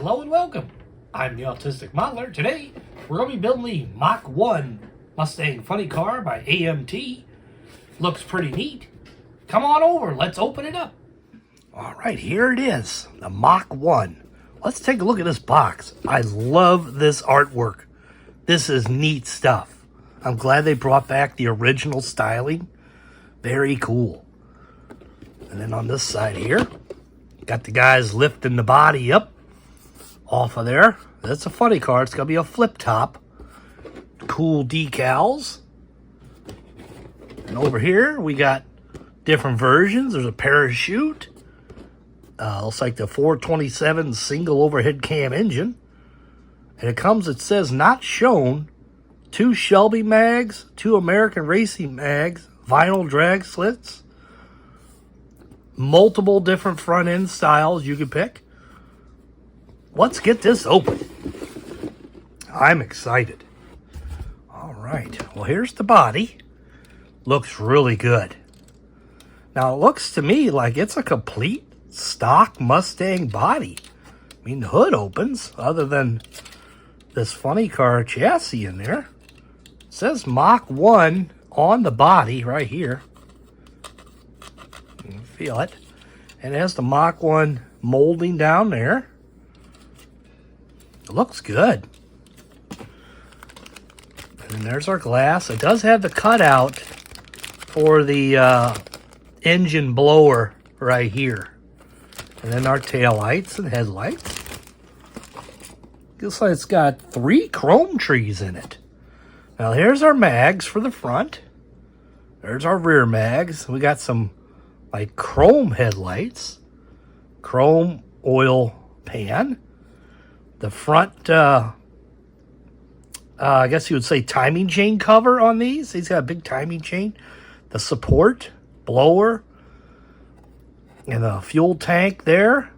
Hello and welcome. I'm the Autistic Modeler. Today, we're going to be building the Mach Won Mustang funny car by AMT. Looks pretty neat. Come on over, let's open it up. All right, here it is, the Mach Won. Let's take a look at this box. I love this artwork. This is neat stuff. I'm glad they brought back the original styling. Very cool. And then on this side here, got the guys lifting the body up off of there. That's a funny car. It's going to be a flip top. Cool decals. And over here, we got different versions. There's a parachute. Looks like the 427 single overhead cam engine. And it says not shown. 2 Shelby mags, 2 American Racing mags, vinyl drag slits. Multiple different front end styles you can pick. Let's get this open. I'm excited. All right. Well, here's the body. Looks really good. Now, it looks to me like it's a complete stock Mustang body. I mean, the hood opens, other than this funny car chassis in there. It says Mach Won on the body right here. You can feel it. And it has the Mach Won molding down there. It looks good. And then there's our glass. It does have the cutout for the engine blower right here. And then our tail lights and headlights. Looks like it's got 3 chrome trees in it. Now here's our mags for the front. There's our rear mags. We got some like chrome headlights. Chrome oil pan. The front, I guess you would say timing chain cover on these. He's got a big timing chain. The support, blower, and a fuel tank there.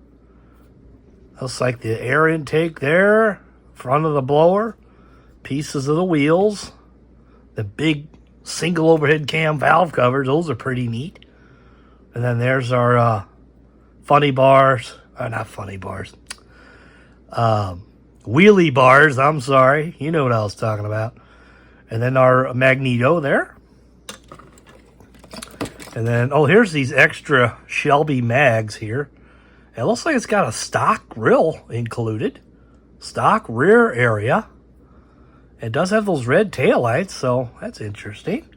Looks like the air intake there. Front of the blower. Pieces of the wheels. The big single overhead cam valve covers. Those are pretty neat. And then there's our funny bars. Not funny bars. Wheelie bars, I'm sorry. You know what I was talking about. And then our magneto there. And then, oh, here's these extra Shelby mags here. It looks like it's got a stock grill included. Stock rear area. It does have those red taillights, so that's interesting.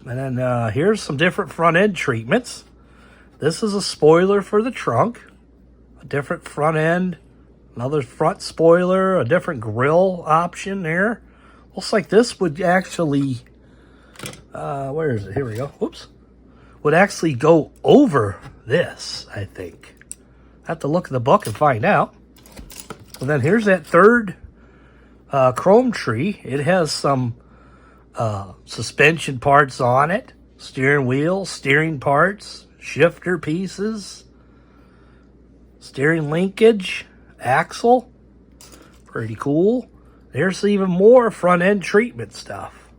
And then here's some different front end treatments. This is a spoiler for the trunk. A different front end. Another front spoiler. A different grill option there. Looks like this would actually... where is it? Here we go. Whoops. Would actually go over this, I think. I have to look at the book and find out. And then here's that third chrome tree. It has some suspension parts on it. Steering wheel, steering parts, shifter pieces, steering linkage, axle. Pretty cool. There's even more front end treatment stuff.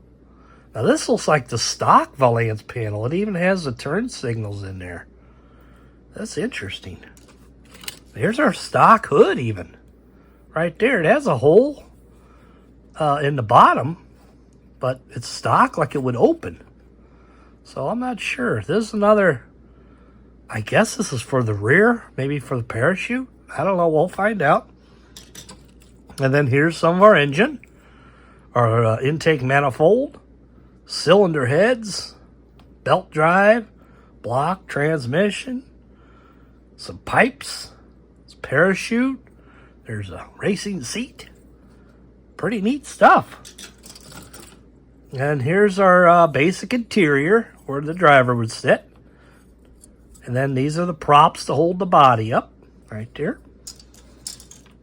Now this looks like the stock Valance panel. It even has the turn signals in there. That's interesting. There's our stock hood even. Right there. It has a hole in the bottom, but it's stock like it would open. So I'm not sure. This is another, I guess this is for the rear, maybe for the parachute. I don't know. We'll find out. And then here's some of our engine. Our intake manifold. Cylinder heads. Belt drive. Block transmission. Some pipes. Parachute. There's a racing seat. Pretty neat stuff. And here's our basic interior where the driver would sit. And then these are the props to hold the body up right there.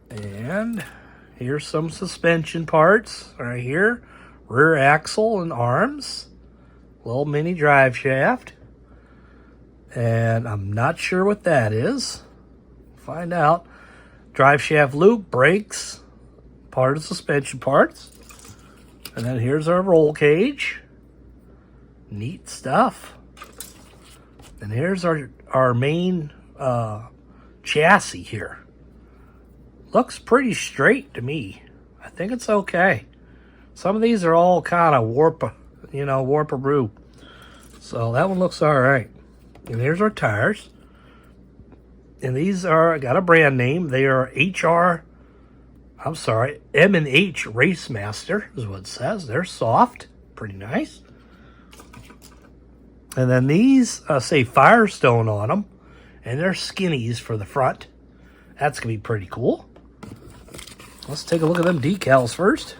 And here's some suspension parts right here. Rear axle and arms. Little mini drive shaft. And I'm not sure what that is. Find out. Drive shaft loop, brakes, part of suspension parts. And then here's our roll cage. Neat stuff. And here's our main chassis here. Looks pretty straight to me. I think it's okay. Some of these are all kind of warp-a-roo. So that one looks all right. And here's our tires. And these are, got a brand name. They are M&H Race Master is what it says. They're soft. Pretty nice. And then these say Firestone on them. And they're skinnies for the front. That's going to be pretty cool. Let's take a look at them decals first.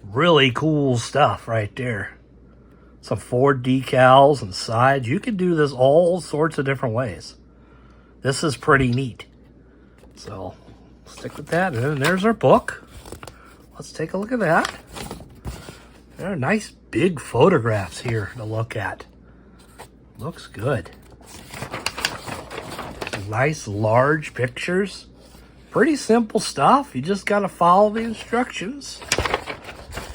Really cool stuff right there. Some Ford decals and sides. You can do this all sorts of different ways. This is pretty neat. So, stick with that. And then there's our book. Let's take a look at that. There are nice big photographs here to look at. Looks good. Some nice large pictures. Pretty simple stuff. You just got to follow the instructions.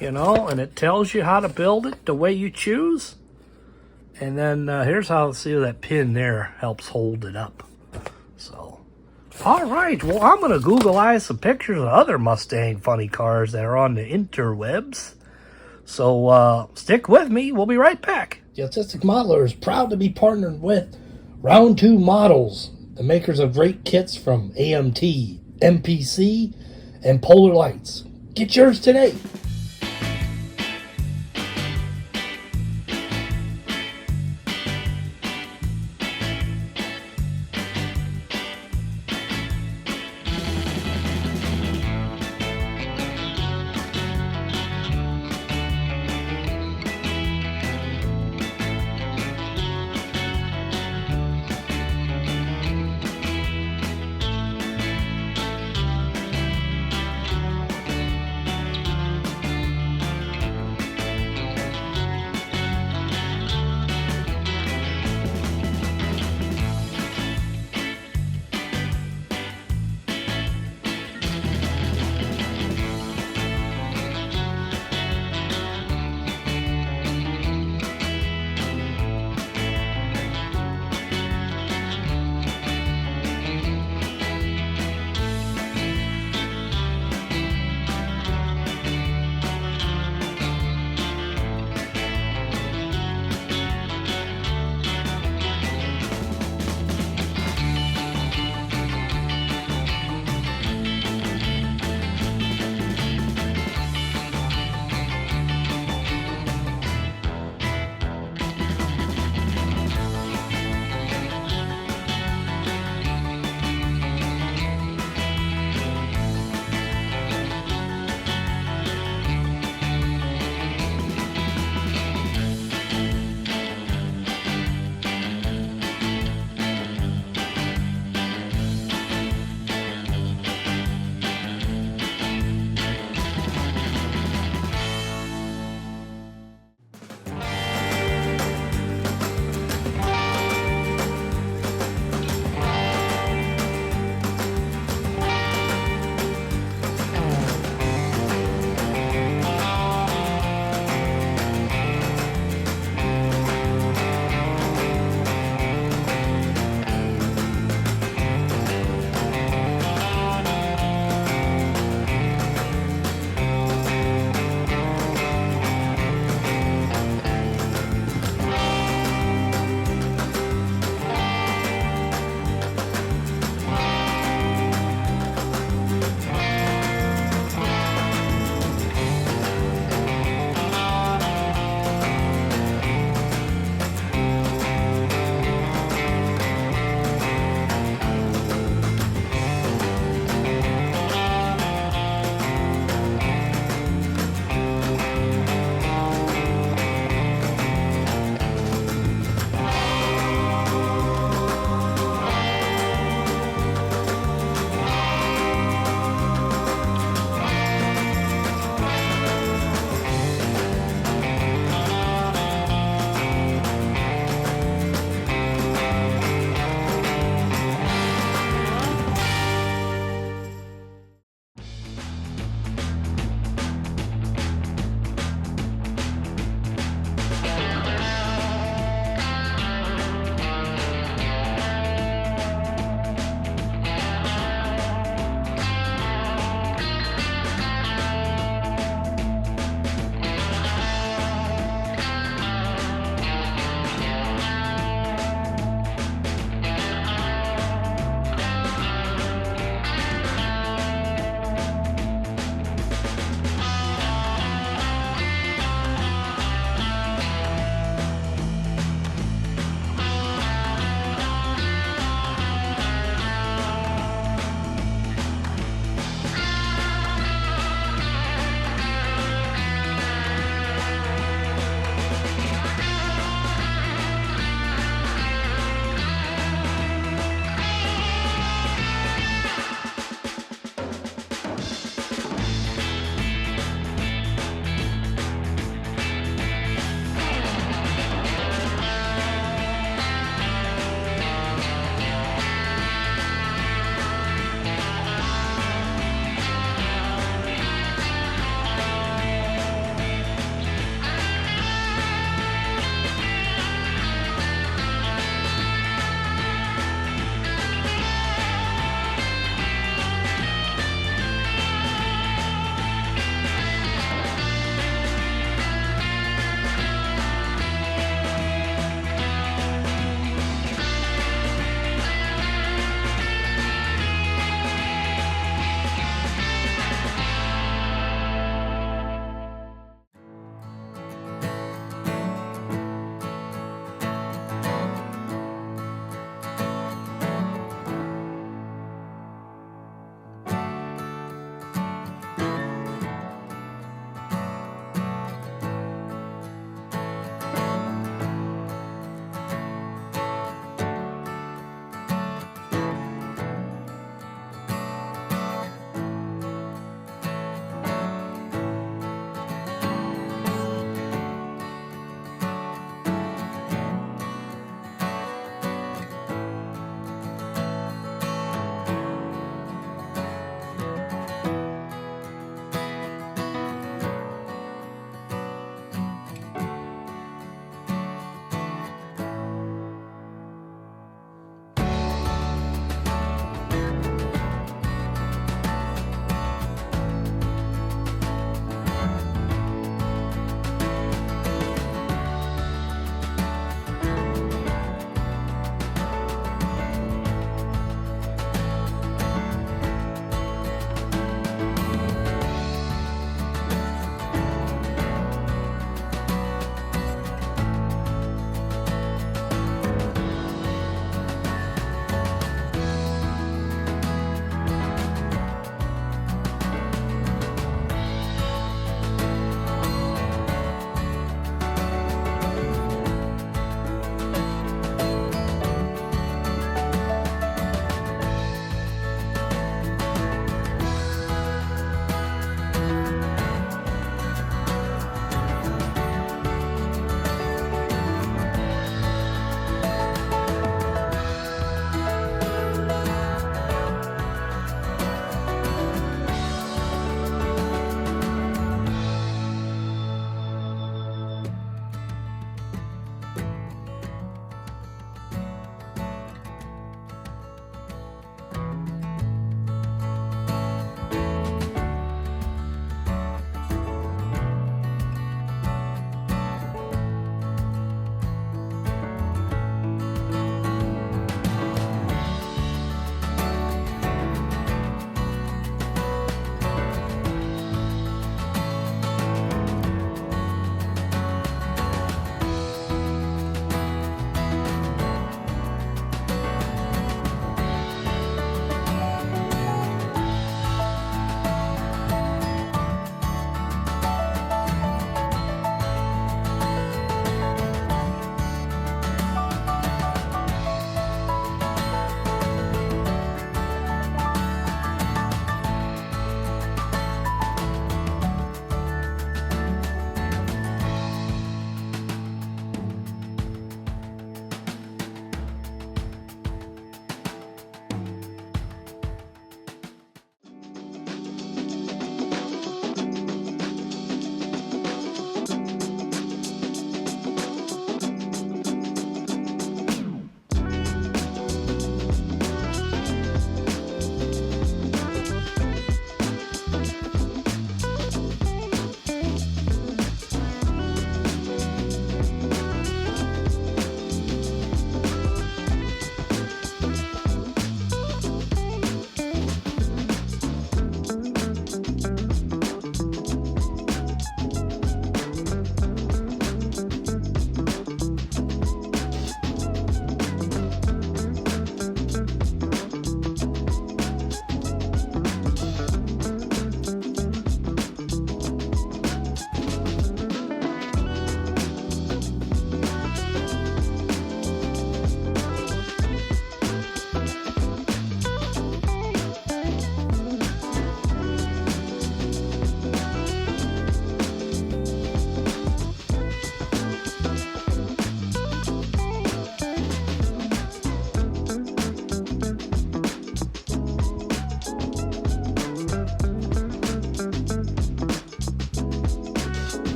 And it tells you how to build it the way you choose. And then here's how, see that pin there helps hold it up. So, all right. Well, I'm going to Google-eyes some pictures of other Mustang funny cars that are on the interwebs. So, stick with me. We'll be right back. The Autistic Modeler is proud to be partnered with Round 2 Models, the makers of great kits from AMT, MPC, and Polar Lights. Get yours today.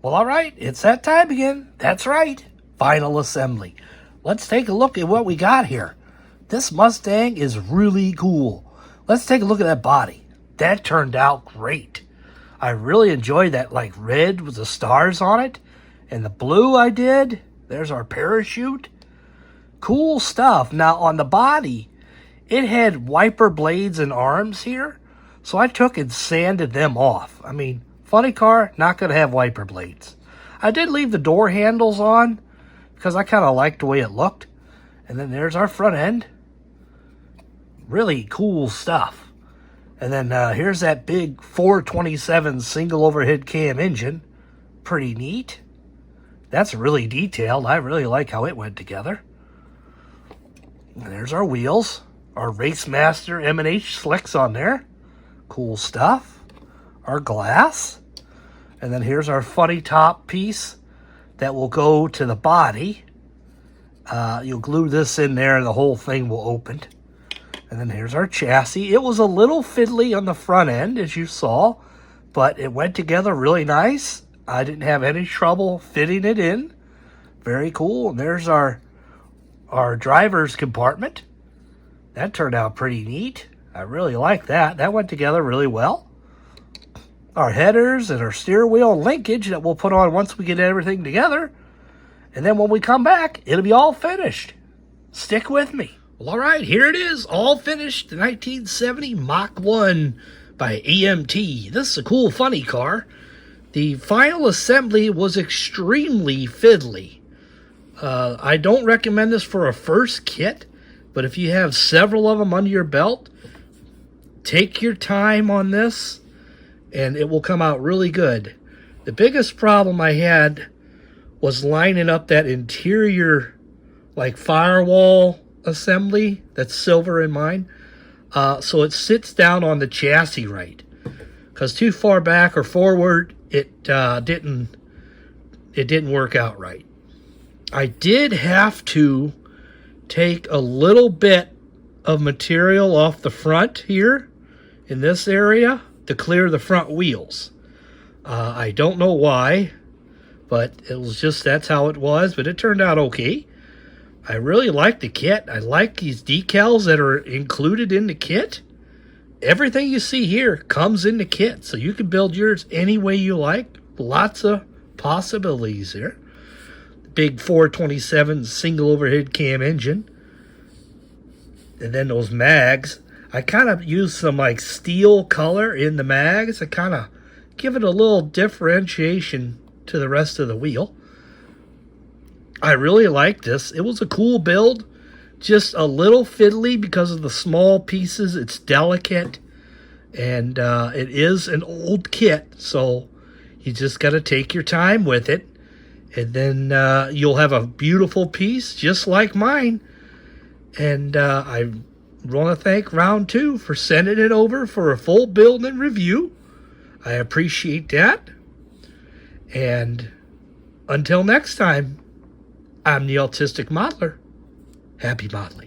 Well, all right, it's that time again. That's right, final assembly. Let's take a look at what we got here. This Mustang is really cool. Let's take a look at that body. That turned out great. I really enjoyed that like red with the stars on it. And the blue I did. There's our parachute. Cool stuff. Now on the body, it had wiper blades and arms here. So I took and sanded them off. I mean, funny car, not going to have wiper blades. I did leave the door handles on because I kind of liked the way it looked. And then there's our front end. Really cool stuff. And then here's that big 427 single overhead cam engine. Pretty neat. That's really detailed. I really like how it went together. And there's our wheels. Our Racemaster M&H slicks on there. Cool stuff. Our glass. And then here's our funny top piece that will go to the body. You'll glue this in there and the whole thing will open. And then here's our chassis. It was a little fiddly on the front end, as you saw, but it went together really nice. I didn't have any trouble fitting it in. Very cool. And there's our driver's compartment. That turned out pretty neat. I really like that. That went together really well. Our headers and our steering wheel linkage that we'll put on once we get everything together. And then when we come back, it'll be all finished. Stick with me. Well, all right, here it is, all finished, the 1970 Mach Won by AMT. This is a cool, funny car. The final assembly was extremely fiddly. I don't recommend this for a first kit, but if you have several of them under your belt, take your time on this, and it will come out really good. The biggest problem I had was lining up that interior, like, firewall assembly that's silver in mine, so it sits down on the chassis right, because too far back or forward it didn't work out right. I did have to take a little bit of material off the front here in this area to clear the front wheels. I don't know why, but it was just, that's how it was, but it turned out okay. I really like the kit. I like these decals that are included in the kit. Everything you see here comes in the kit, so you can build yours any way you like. Lots of possibilities here. The big 427 single overhead cam engine. And then those mags. I kind of used some like steel color in the mags. I kind of give it a little differentiation to the rest of the wheel. I really like this. It was a cool build. Just a little fiddly because of the small pieces. It's delicate. And it is an old kit. So you just got to take your time with it. And then you'll have a beautiful piece just like mine. And I want to thank Round 2 for sending it over for a full build and review. I appreciate that. And until next time, I'm the Autistic Modeler. Happy modeling.